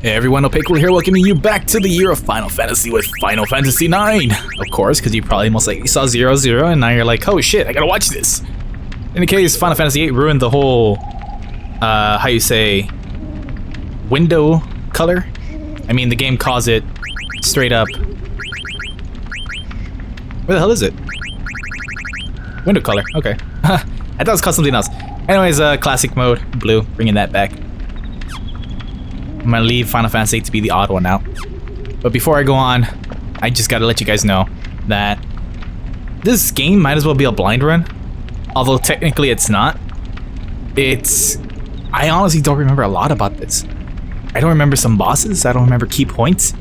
Hey everyone, Opaque here, welcoming you back to the year of Final Fantasy with Final Fantasy 9. Of course, because you probably most likely saw 00 and now you're like, oh shit, I gotta watch this. In the case, Final Fantasy 8 ruined the whole, how you say, window color? I mean, the game calls it straight up. Where the hell is it? Window color, okay. I thought it was called something else. Anyways, classic mode, blue, bringing that back. I'm gonna leave Final Fantasy 8 to be the odd one out. But before I go on, I just gotta let you guys know that this game might as well be a blind run. Although technically it's not. I honestly don't remember a lot about this. I don't remember some bosses, I don't remember key points.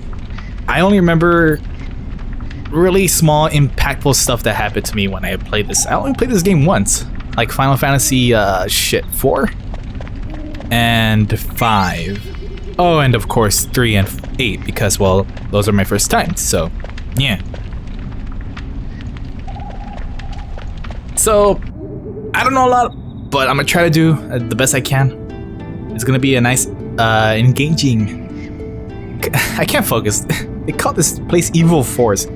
I only remember really small, impactful stuff that happened to me when I played this. I only played this game once. Like Final Fantasy, 4? And 5. Oh, and of course 3 and 8 because, well, those are my first times, so yeah. So, I don't know a lot, but I'm gonna try to do the best I can. It's gonna be a nice, engaging... I can't focus. They call this place Evil Forest.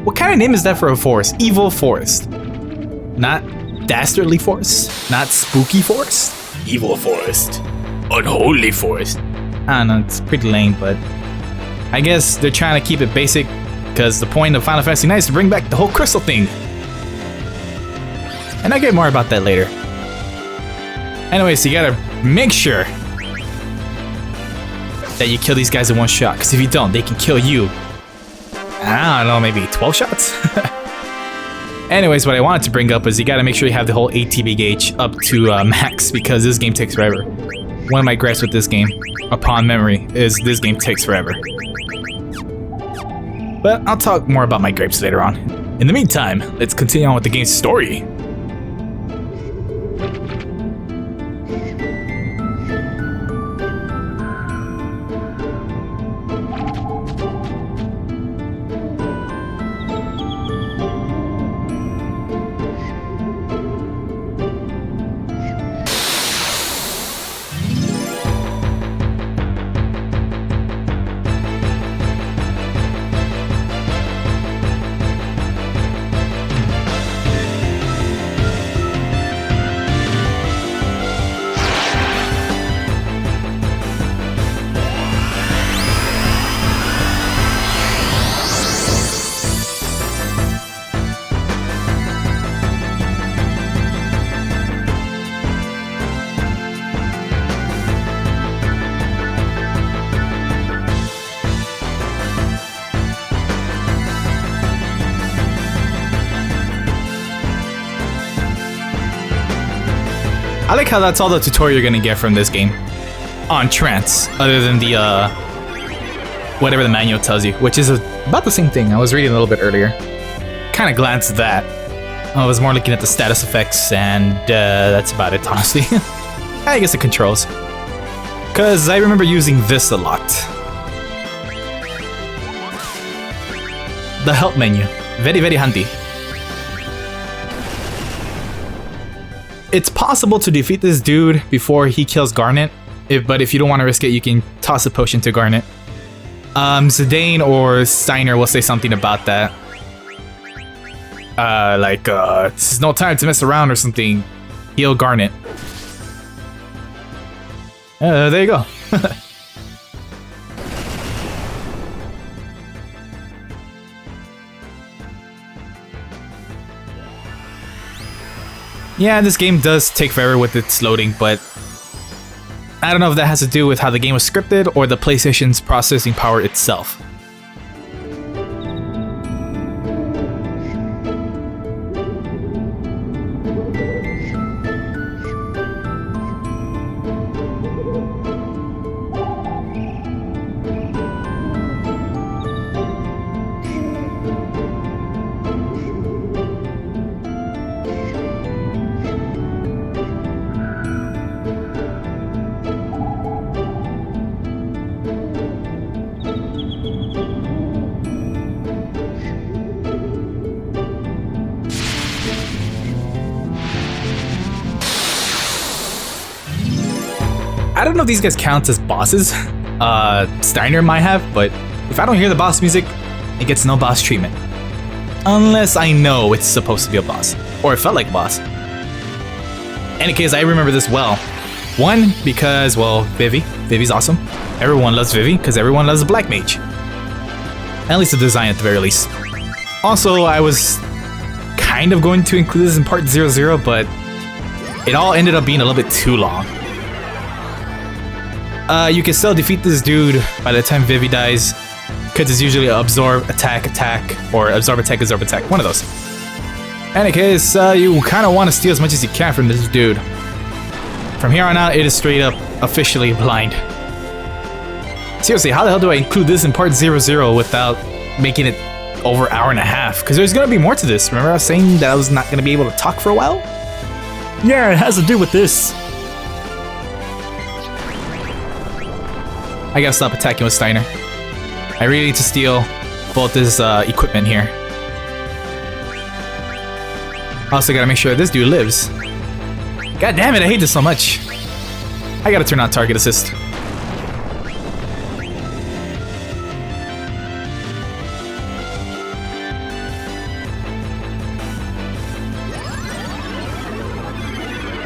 What kind of name is that for a forest? Evil Forest. Not Dastardly Forest? Not Spooky Forest? Evil Forest. Unholy Forest. I don't know, it's pretty lame, but I guess they're trying to keep it basic because the point of Final Fantasy 9 is to bring back the whole crystal thing. And I'll get more about that later. Anyways, so you gotta make sure that you kill these guys in one shot, because if you don't, they can kill you. I don't know, maybe 12 shots? Anyways, what I wanted to bring up is you gotta make sure you have the whole ATB gauge up to max, because this game takes forever. One of my gripes with this game, upon memory, is this game takes forever. But I'll talk more about my gripes later on. In the meantime, let's continue on with the game's story. I like how that's all the tutorial you're gonna get from this game on trance, other than the whatever the manual tells you, which is about the same thing. I was reading a little bit earlier. Kind of glanced at that. I was more looking at the status effects, and that's about it, honestly. I guess the controls, because I remember using this a lot. The help menu, very, very handy. It's possible to defeat this dude before he kills Garnet, but if you don't want to risk it, you can toss a potion to Garnet. Zidane or Steiner will say something about that. This is no time to mess around or something. Heal Garnet. There you go. Yeah, this game does take forever with its loading, but I don't know if that has to do with how the game was scripted or the PlayStation's processing power itself. I don't know if these guys count as bosses. Steiner might have, but if I don't hear the boss music, it gets no boss treatment. Unless I know it's supposed to be a boss, or it felt like a boss. Any case, I remember this well. One, because, well, Vivi. Vivi's awesome. Everyone loves Vivi, because everyone loves a black mage. At least the design at the very least. Also, I was kind of going to include this in part 00, but it all ended up being a little bit too long. You can still defeat this dude by the time Vivi dies, because it's usually absorb, attack, or absorb, attack, one of those. In any case, you kind of want to steal as much as you can from this dude. From here on out, it is straight up officially blind. Seriously, how the hell do I include this in part 00 without making it over an hour and a half? Because there's going to be more to this. Remember I was saying that I was not going to be able to talk for a while? Yeah, it has to do with this. I gotta stop attacking with Steiner. I really need to steal both his equipment here. Also gotta make sure this dude lives. God damn it, I hate this so much. I gotta turn on target assist.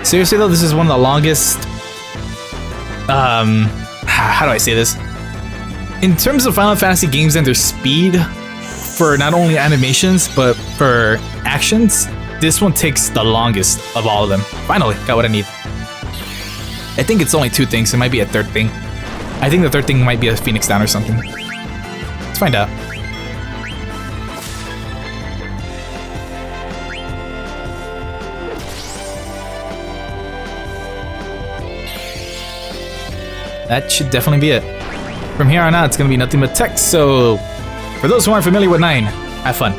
Seriously though, this is one of the longest... how do I say this? In terms of Final Fantasy games and their speed, for not only animations, but for actions, this one takes the longest of all of them. Finally, got what I need. I think it's only two things, it might be a third thing. I think the third thing might be a Phoenix Down or something. Let's find out. That should definitely be it. From here on out, it's gonna be nothing but text, so for those who aren't familiar with 9, have fun.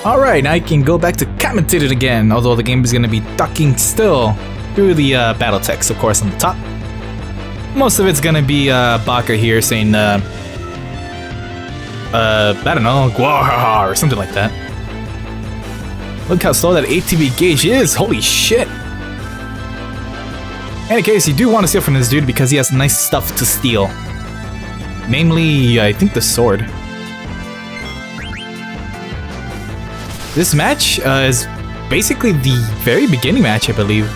Alright, now I can go back to commentated again, although the game is going to be ducking still through the battle text, of course, on the top. Most of it's going to be Baka here saying, I don't know, Gwahaha or something like that. Look how slow that ATB gauge is, holy shit! In any case, you do want to steal from this dude because he has nice stuff to steal. Namely, I think the sword. This match is basically the very beginning match, I believe.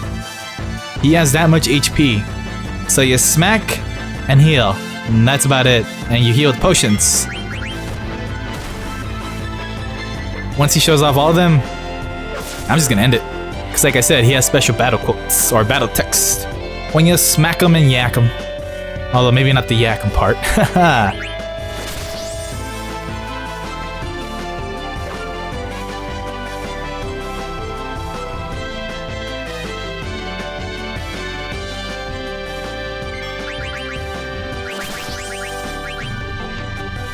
He has that much HP. So you smack and heal, and that's about it. And you heal with potions. Once he shows off all of them, I'm just gonna end it. Because like I said, he has special battle quotes, or battle text. When you smack him and yak him. Although maybe not the yak him part. Haha.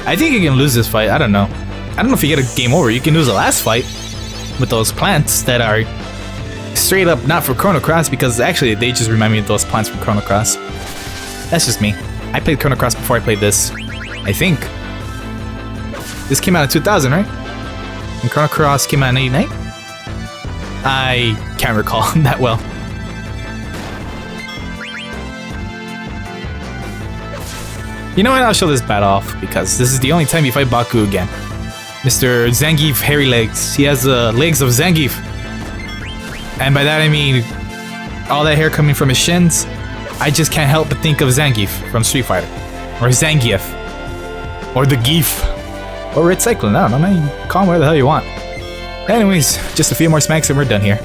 I think you can lose this fight, I don't know. I don't know if you get a game over, you can lose the last fight with those plants that are straight up not for Chrono Cross, because actually they just remind me of those plants from Chrono Cross. That's just me. I played Chrono Cross before I played this, I think. This came out in 2000, right? And Chrono Cross came out in 89? I can't recall that well. You know what, I'll show this battle off, because this is the only time you fight Baku again. Mr. Zangief Hairy Legs. He has the legs of Zangief. And by that I mean, all that hair coming from his shins, I just can't help but think of Zangief from Street Fighter. Or Zangief. Or the Geef. Or Red Cyclone, I don't know, man, you call him whatever the hell you want. Anyways, just a few more smacks and we're done here.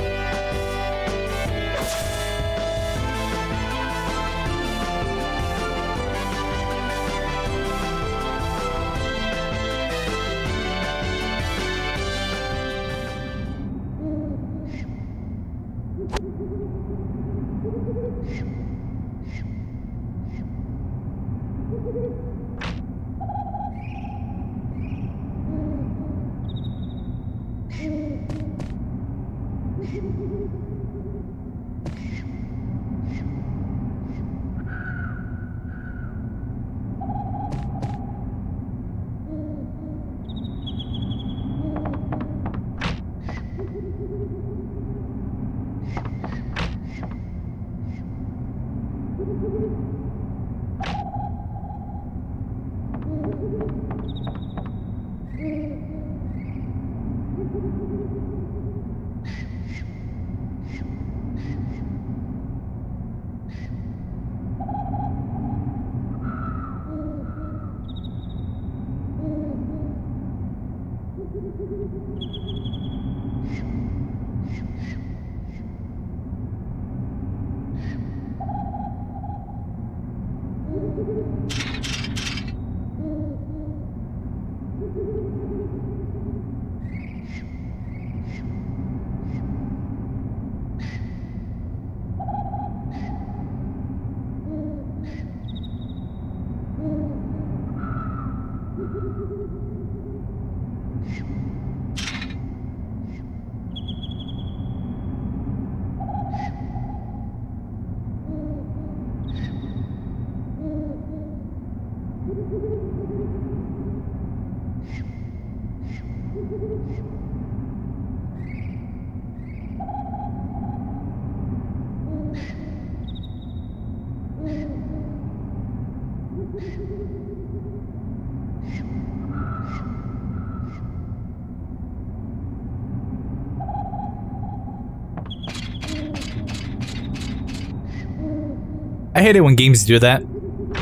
I hate it when games do that.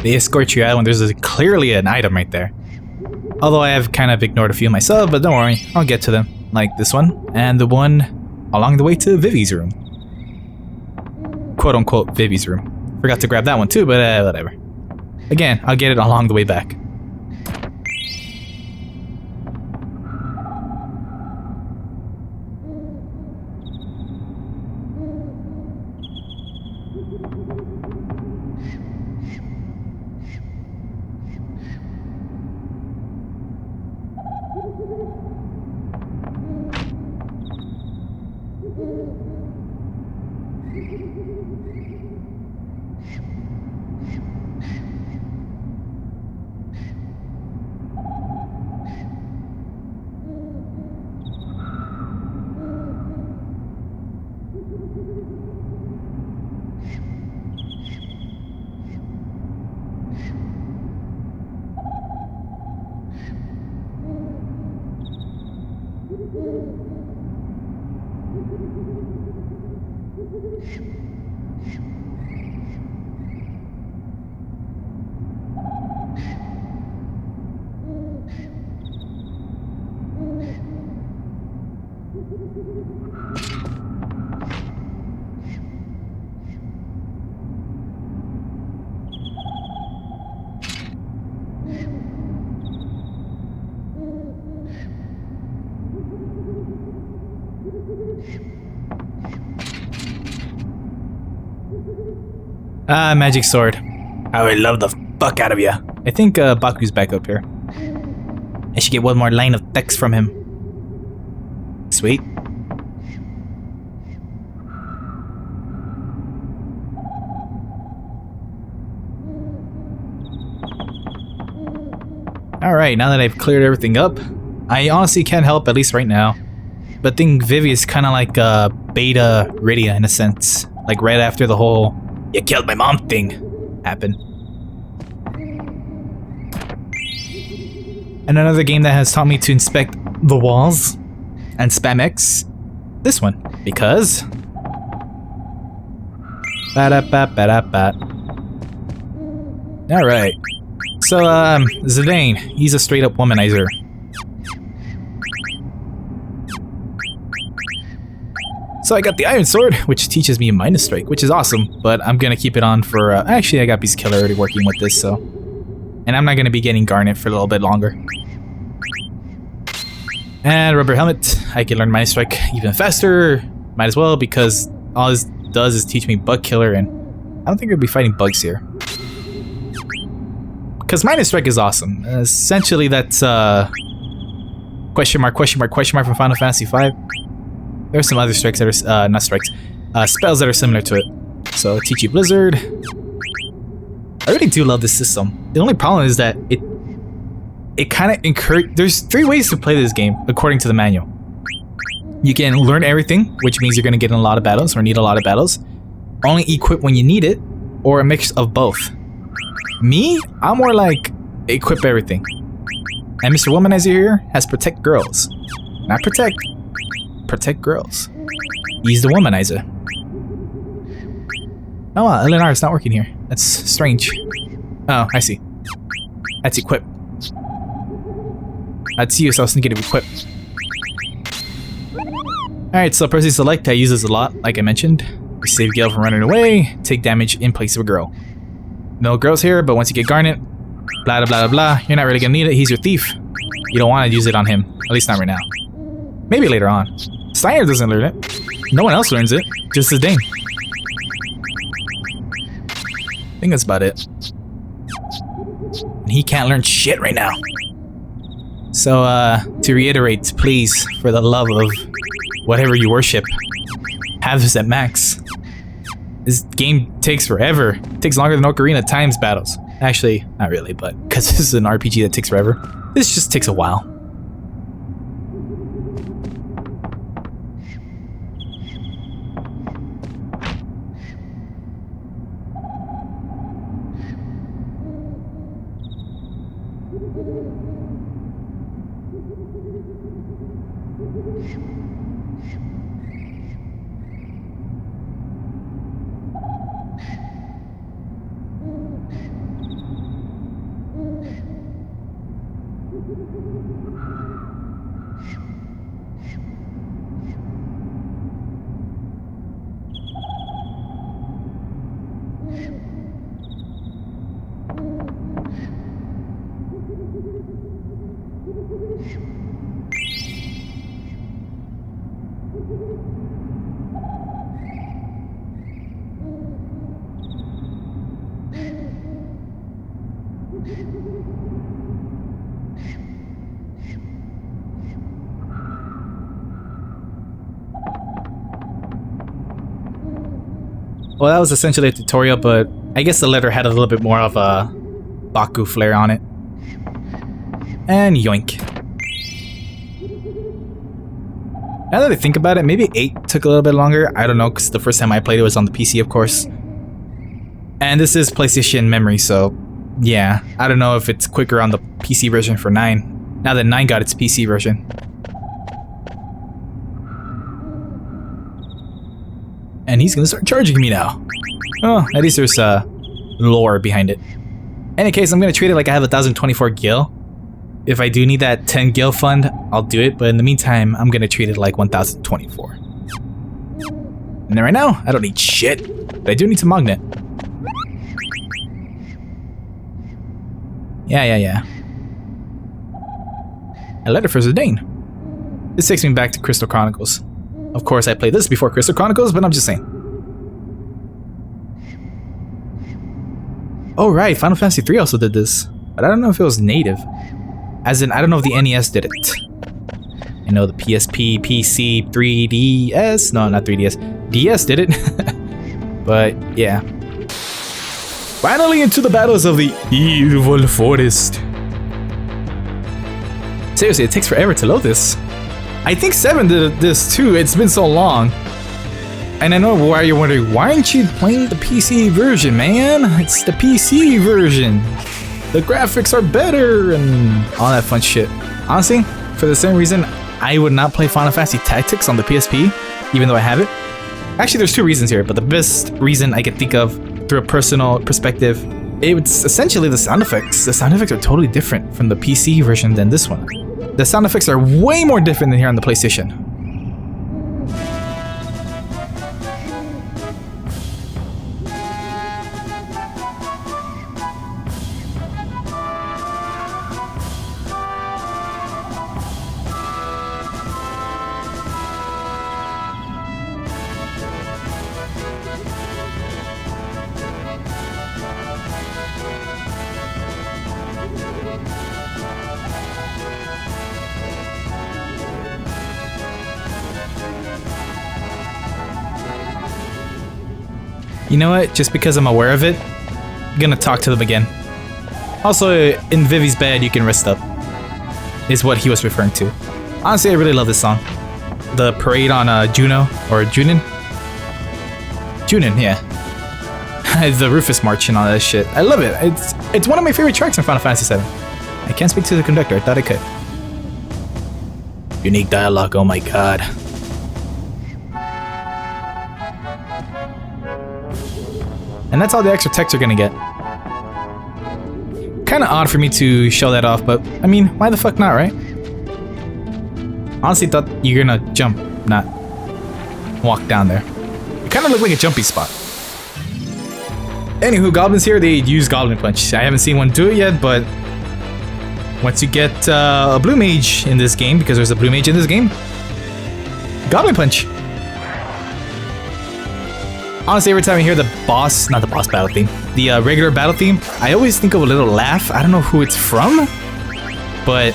They escort you out when there's clearly an item right there. Although I have kind of ignored a few myself, but don't worry, I'll get to them. Like this one, and the one along the way to Vivi's room. Quote unquote Vivi's room. Forgot to grab that one too, but whatever. Again, I'll get it along the way back. Ah, magic sword. I would love the fuck out of ya. I think Baku's back up here. I should get one more line of text from him. Sweet. Alright, now that I've cleared everything up, I honestly can't help, at least right now, but think Vivi is kind of like beta Rydia in a sense. Like right after the whole "you killed my mom" thing happened. And another game that has taught me to inspect the walls and spam X, this one, because alright. So Zidane, he's a straight up womanizer. So I got the Iron Sword, which teaches me Minus Strike, which is awesome, but I'm gonna keep it on for, actually I got Beast Killer already working with this, so. And I'm not gonna be getting Garnet for a little bit longer. And Rubber Helmet, I can learn Minus Strike even faster, might as well, because all this does is teach me Bug Killer, and I don't think we'll be fighting bugs here. Because Minus Strike is awesome. Essentially that's, question mark from Final Fantasy V. There's some other strikes that are, not strikes, spells that are similar to it. So, teach you Blizzard. I really do love this system. The only problem is that it kind of encourages... There's 3 ways to play this game, according to the manual. You can learn everything, which means you're going to get in a lot of battles, or need a lot of battles. Only equip when you need it, or a mix of both. Me, I'm more like, equip everything. And Mr. Womanizer here has Protect Girls. Not Protect girls. He's the womanizer. Oh, Eleanor, it's not working here. That's strange. Oh, I see. That's equip. That's you, so I was thinking of equip. Alright, so Percy Select, I use this a lot, like I mentioned. We save Gale from running away, take damage in place of a girl. No girls here, but once you get Garnet, blah blah blah blah, you're not really gonna need it, he's your thief. You don't want to use it on him, at least not right now. Maybe later on. Steiner doesn't learn it. No one else learns it. Just Zidane. I think that's about it. And he can't learn shit right now. So, to reiterate, please, for the love of whatever you worship, have this at max. This game takes forever. It takes longer than Ocarina of Time's battles. Actually, not really, but because this is an RPG that takes forever, this just takes a while. Well, that was essentially a tutorial, but I guess the letter had a little bit more of a Baku flair on it. And yoink. Now that I think about it, maybe 8 took a little bit longer. I don't know, because the first time I played it was on the PC, of course. And this is PlayStation memory, so yeah. I don't know if it's quicker on the PC version for 9. Now that 9 got its PC version. And he's gonna start charging me now. Oh, at least there's lore behind it. In any case, I'm gonna treat it like I have 1,024 gil. If I do need that 10 gil fund, I'll do it, but in the meantime, I'm gonna treat it like 1,024. And then right now, I don't need shit, but I do need some magnet. Yeah. A letter for Zidane. This takes me back to Crystal Chronicles. Of course, I played this before Crystal Chronicles, but I'm just saying. Oh right, Final Fantasy 3 also did this, but I don't know if it was native. As in, I don't know if the NES did it. I know the PSP, PC, 3DS, no, not 3DS, DS did it. But yeah. Finally into the battles of the Evil Forest. Seriously, it takes forever to load this. I think 7 did this too, it's been so long. And I know why you're wondering, why aren't you playing the PC version, man? It's the PC version. The graphics are better and all that fun shit. Honestly, for the same reason, I would not play Final Fantasy Tactics on the PSP, even though I have it. Actually, there's 2 reasons here, but the best reason I can think of through a personal perspective, it's essentially the sound effects. The sound effects are totally different from the PC version than this one. The sound effects are way more different than here on the PlayStation. You know what? Just because I'm aware of it, I'm gonna talk to them again. Also, in Vivi's bed, you can rest up. Is what he was referring to. Honestly, I really love this song. The parade on Juno, or Junin? Junin, yeah. The Rufus March and all that shit. I love it. It's one of my favorite tracks in Final Fantasy VII. I can't speak to the conductor. I thought I could. Unique dialogue. Oh my god. And that's all the extra text you're gonna get. Kinda odd for me to show that off, but I mean, why the fuck not, right? Honestly thought you're gonna jump, not walk down there. It kinda looked like a jumpy spot. Anywho, goblins here, they use Goblin Punch. I haven't seen one do it yet, but once you get a blue mage in this game, because there's a blue mage in this game, Goblin Punch. Honestly, every time I hear the boss, not the boss battle theme, the regular battle theme, I always think of a little laugh. I don't know who it's from, but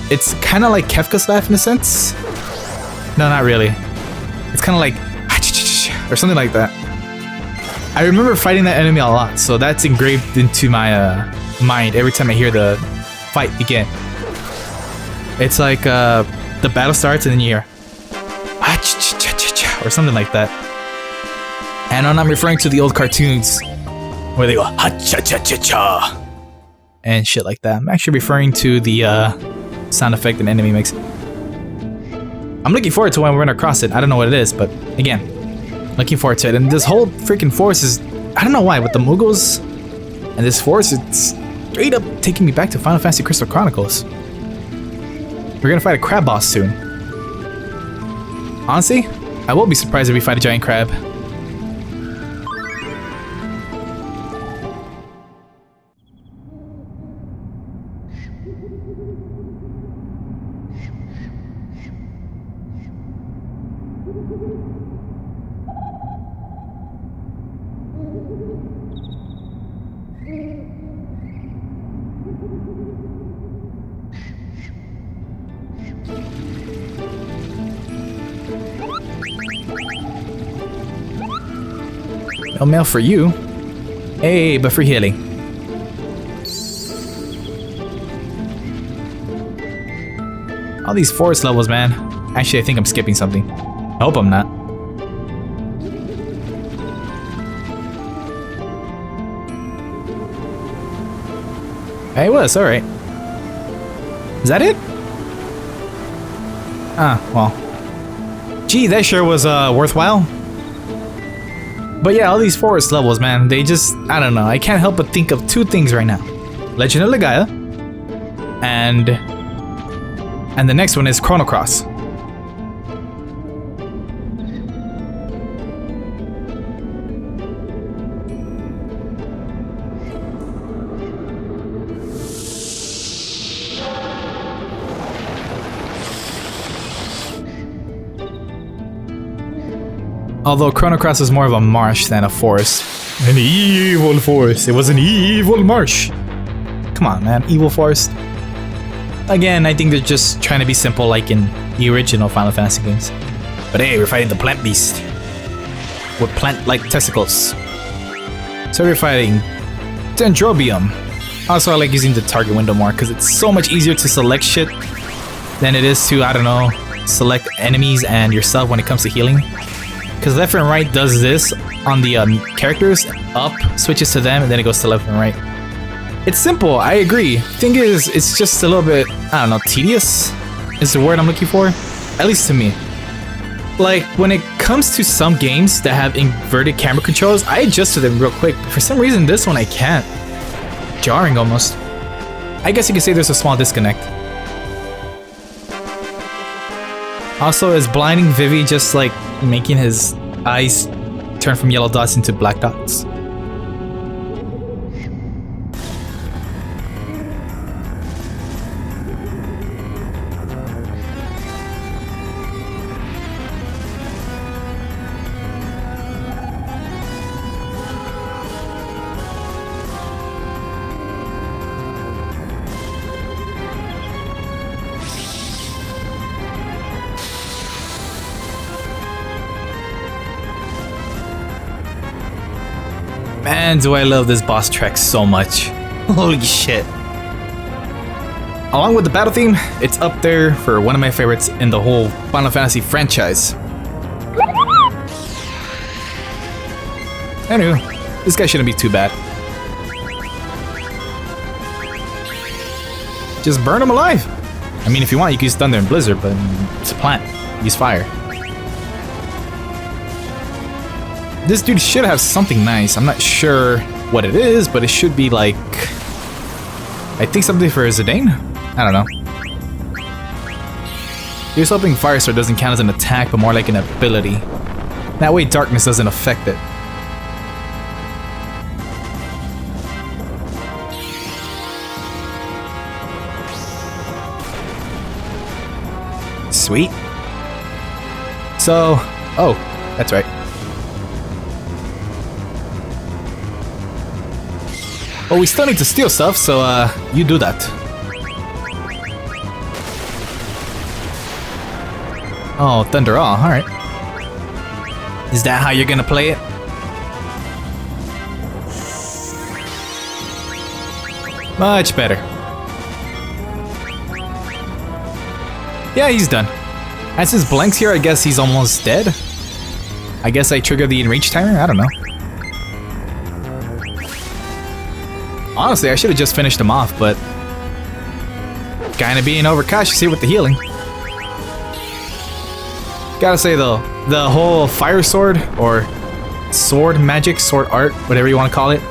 it's kind of like Kefka's laugh in a sense. No, not really. It's kind of like, or something like that. I remember fighting that enemy a lot, so that's engraved into my mind every time I hear the fight begin. It's like the battle starts and then you hear, or something like that. And I'm referring to the old cartoons where they go ha-cha-cha-cha-cha and shit like that. I'm actually referring to the sound effect an enemy makes. I'm looking forward to when we're gonna cross it. I don't know what it is, but again, looking forward to it. And this whole freaking forest is, I don't know why, with the Muggles and this forest, it's straight up taking me back to Final Fantasy Crystal Chronicles. We're gonna fight a crab boss soon. Honestly, I won't be surprised if we fight a giant crab. No mail for you. Hey, but for healing. All these forest levels, man. Actually, I think I'm skipping something. I hope I'm not. Hey, it was, alright. Is that it? Ah, well. Gee, that sure was worthwhile. But yeah, all these forest levels, man, they just, I don't know. I can't help but think of two things right now. Legend of Legaia and the next one is Chrono Cross. Although Chrono Cross is more of a marsh than a forest. An evil forest. It was an evil marsh. Come on, man. Evil forest. Again, I think they're just trying to be simple like in the original Final Fantasy games. But hey, we're fighting the plant beast. With plant-like testicles. So we're fighting Dendrobium. Also, I like using the target window more because it's so much easier to select shit than it is to, I don't know, select enemies and yourself when it comes to healing. Because left and right does this on the characters, up switches to them, and then it goes to left and right. It's simple, I agree. Thing is, it's just a little bit, I don't know, tedious is the word I'm looking for. At least to me. Like, when it comes to some games that have inverted camera controls, I adjust to them real quick. But for some reason, this one I can't. Jarring almost. I guess you could say there's a small disconnect. Also, is blinding Vivi just like making his eyes turn from yellow dots into black dots? Man, do I love this boss track so much. Holy shit. Along with the battle theme, it's up there for one of my favorites in the whole Final Fantasy franchise. Anyway, this guy shouldn't be too bad. Just burn him alive. I mean, if you want, you can use Thunder and Blizzard, but it's a plant. Use fire. This dude should have something nice. I'm not sure what it is, but it should be like... I think something for Zidane? I don't know. Here's hoping Fire Sword doesn't count as an attack, but more like an ability. That way darkness doesn't affect it. Sweet. So... Oh, that's right. Well, we still need to steal stuff, so you do that. Oh, Thunder Awe, alright. Is that how you're gonna play it? Much better. Yeah, he's done. As his blanks here, I guess he's almost dead. I guess I trigger the enrage timer? I don't know. Honestly, I should have just finished him off, but kinda being overcautious here with the healing. Gotta say though, the whole fire sword, or sword magic, sword art, whatever you want to call it,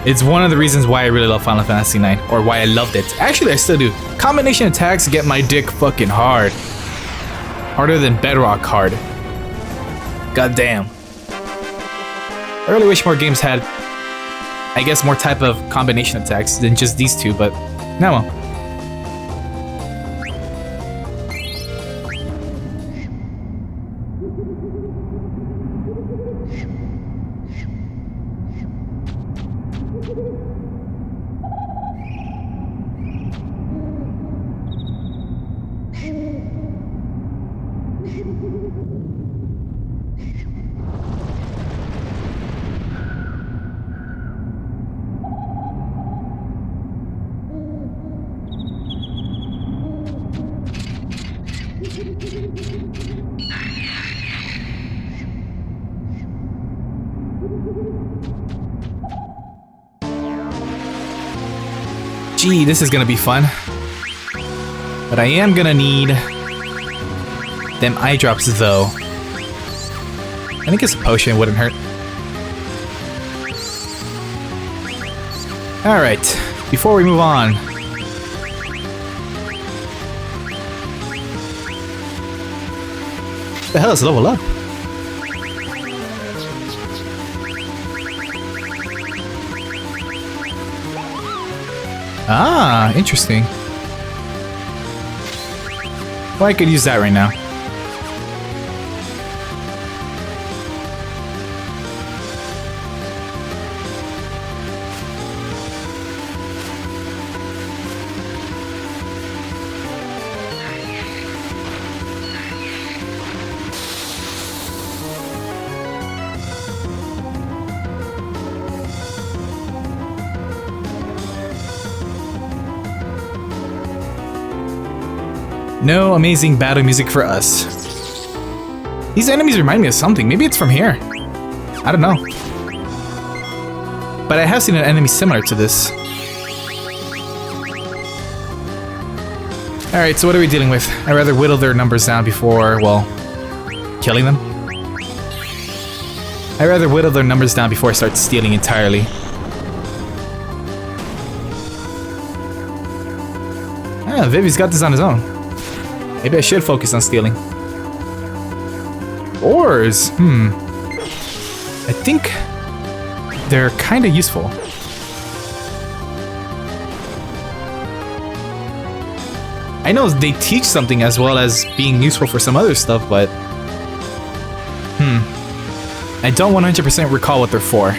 it's one of the reasons why I really love Final Fantasy IX, or why I loved it. Actually, I still do. Combination attacks get my dick fucking hard. Harder than Bedrock hard. God damn. I really wish more games had, I guess, more type of combination attacks than just these two, but no well. Gee, this is gonna be fun. But I am gonna need them eye drops though. I think a potion wouldn't hurt. Alright, before we move on. The hell is level up? Ah, interesting. Well, I could use that right now. No amazing battle music for us. These enemies remind me of something. Maybe it's from here. I don't know. But I have seen an enemy similar to this. Alright, so what are we dealing with? I'd rather whittle their numbers down before, well, killing them. I'd rather whittle their numbers down before I start stealing entirely. Ah, Vivi's got this on his own. Maybe I should focus on stealing. Ores, I think they're kind of useful. I know they teach something as well as being useful for some other stuff, but I don't 100% recall what they're for.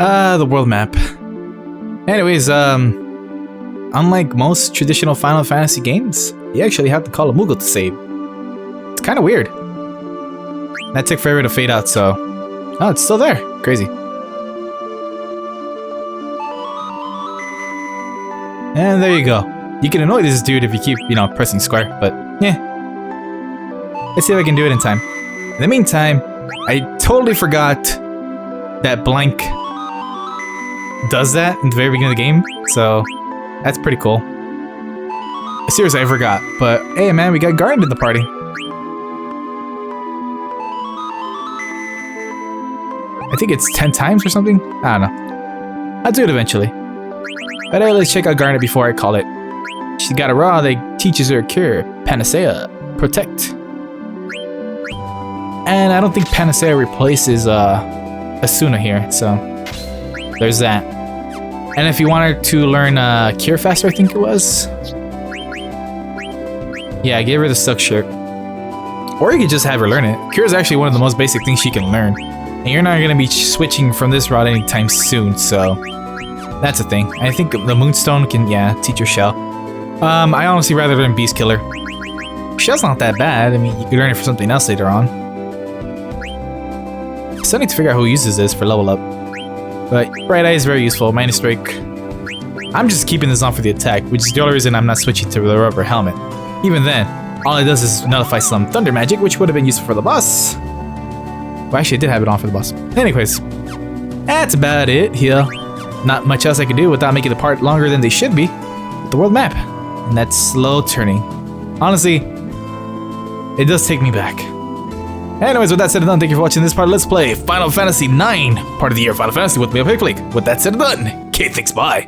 The world map. Anyways, unlike most traditional Final Fantasy games, you actually have to call a Moogle to save. It's kind of weird. That took forever to fade out, so... Oh, it's still there. Crazy. And there you go. You can annoy this dude if you keep, pressing square, but yeah. Let's see if I can do it in time. In the meantime, I totally forgot that blank does that in the very beginning of the game, so that's pretty cool. Seriously, I forgot, but hey man, we got Garnet in the party. I think it's 10 times or something? I don't know. I'll do it eventually. But hey, let's check out Garnet before I call it. She's got a raw that teaches her Cure, Panacea, Protect. And I don't think Panacea replaces Asuna here, so there's that. And if you wanted to learn Cure faster, I think it was. Yeah, I gave her the Silk Shirt. Or you could just have her learn it. Cure is actually one of the most basic things she can learn. And you're not going to be switching from this route anytime soon, so that's a thing. I think the Moonstone can, teach her Shell. I honestly rather learn Beast Killer. Shell's not that bad. I mean, you could learn it for something else later on. I still need to figure out who uses this for level up. But Bright Eye is very useful. Minus Strike. I'm just keeping this on for the attack, which is the only reason I'm not switching to the rubber helmet. Even then, all it does is nullify some Thunder Magic, which would have been useful for the boss. Well, actually, I did have it on for the boss. Anyways, that's about it here. Not much else I can do without making the part longer than they should be with the world map. And that slow turning. Honestly, it does take me back. Anyways, with that said and done, thank you for watching this part of Let's Play Final Fantasy IX, part of the year Final Fantasy with me, Opaque Flake. With that said and done, okay, thanks, bye.